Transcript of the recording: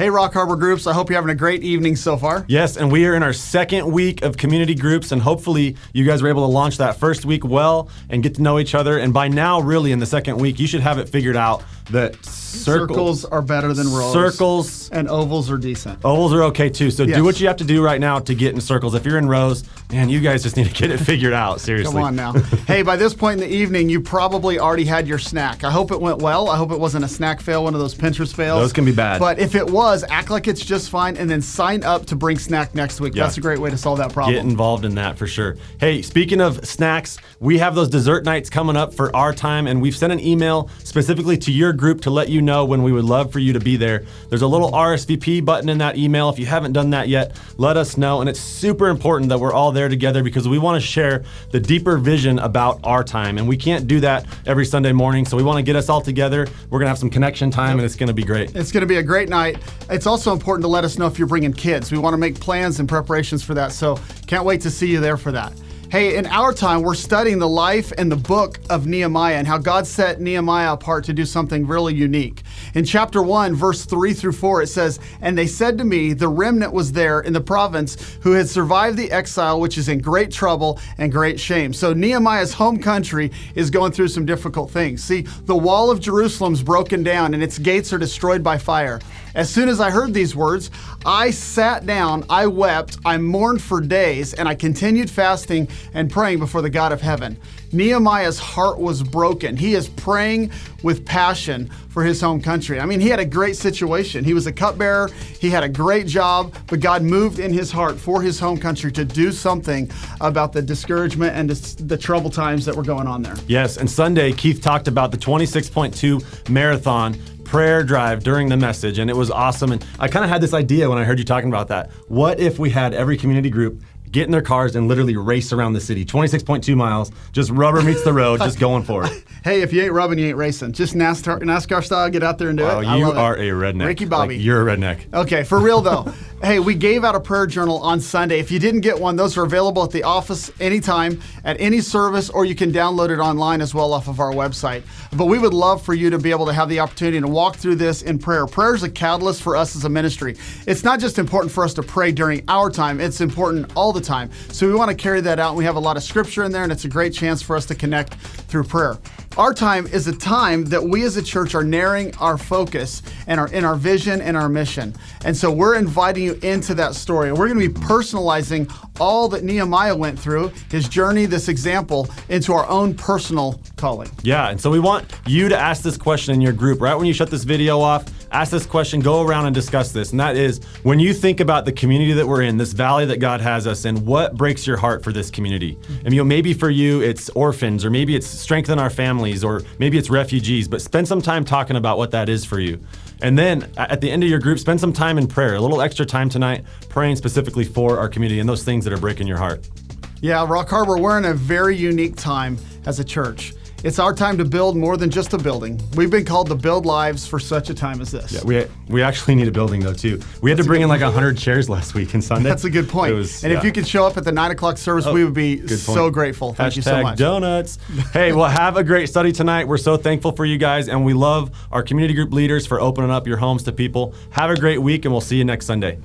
Hey, Rock Harbor Groups, I hope you're having a great evening so far. Yes, and we are in our second week of community groups, and hopefully you guys were able to launch that first week well and get to know each other. And by now, really, in the second week, you should have it figured out that Circles are better than rows. Circles. And ovals are decent. Ovals are okay too. So Yes. do what you have to do right now to get in circles. If you're in rows, man, you guys just need to get it figured out. Seriously. Come on now. Hey, by this point in the evening, you probably already had your snack. I hope it went well. I hope it wasn't a snack fail, one of those Pinterest fails. Those can be bad. But if it was, act like it's just fine and then sign up to bring snack next week. Yeah. That's a great way to solve that problem. Get involved in that for sure. Hey, speaking of snacks, we have those dessert nights coming up for our time, and we've sent an email specifically to your group to let you know when we would love for you to be there. There's a little RSVP button in that email. If you haven't done that yet, let us know. And it's super important that we're all there together because we want to share the deeper vision about our time. And we can't do that every Sunday morning. So we want to get us all together. We're going to have some connection time, and it's going to be great. It's going to be a great night. It's also important to let us know if you're bringing kids. We want to make plans and preparations for that. So can't wait to see you there for that. Hey, in our time, we're studying the life and the book of Nehemiah and how God set Nehemiah apart to do something really unique. In chapter 1, verse 3 through 4, it says, "And they said to me, the remnant was there in the province who had survived the exile, which is in great trouble and great shame." So Nehemiah's home country is going through some difficult things. See, the wall of Jerusalem's broken down and its gates are destroyed by fire. As soon as I heard these words, I sat down, I wept, I mourned for days, and I continued fasting and praying before the God of heaven. Nehemiah's heart was broken. He is praying with passion for his home country. I mean, he had a great situation. He was a cupbearer, he had a great job, but God moved in his heart for his home country to do something about the discouragement and the troubled times that were going on there. Yes, and Sunday, Keith talked about the 26.2 marathon prayer drive during the message, and it was awesome. And I kind of had this idea when I heard you talking about that. What if we had every community group get in their cars and literally race around the city, 26.2 miles, just rubber meets the road, just going for it. Hey, if you ain't rubbing, you ain't racing. Just NASCAR style, get out there and do it. Oh, you are a redneck. Ricky Bobby. Like, you're a redneck. Okay, for real though. Hey, we gave out a prayer journal on Sunday. If you didn't get one, those are available at the office anytime, at any service, or you can download it online as well off of our website. But we would love for you to be able to have the opportunity to walk through this in prayer. Prayer is a catalyst for us as a ministry. It's not just important for us to pray during our time, it's important all the time. So we want to carry that out, and we have a lot of scripture in there, and it's a great chance for us to connect through prayer. Our time is a time that we as a church are narrowing our focus and our vision and our mission. And so we're inviting you into that story. And we're going to be personalizing all that Nehemiah went through, his journey, this example, into our own personal calling. Yeah, and so we want you to ask this question in your group. Right when you shut this video off, ask this question, go around and discuss this. And that is, when you think about the community that we're in, this valley that God has us in, what breaks your heart for this community? And maybe for you, it's orphans, or maybe it's strengthen our families, or maybe it's refugees, but spend some time talking about what that is for you. And then at the end of your group, spend some time in prayer, a little extra time tonight, praying specifically for our community and those things that are breaking your heart. Yeah, Rock Harbor, we're in a very unique time as a church. It's our time to build more than just a building. We've been called to build lives for such a time as this. Yeah, we actually need a building though too. We had to bring in like 100 chairs last week and Sunday. That's a good point. If you could show up at the 9 o'clock service, we would be so grateful. Thank you so much. Donuts. Hey, well, have a great study tonight. We're so thankful for you guys, and we love our community group leaders for opening up your homes to people. Have a great week, and we'll see you next Sunday.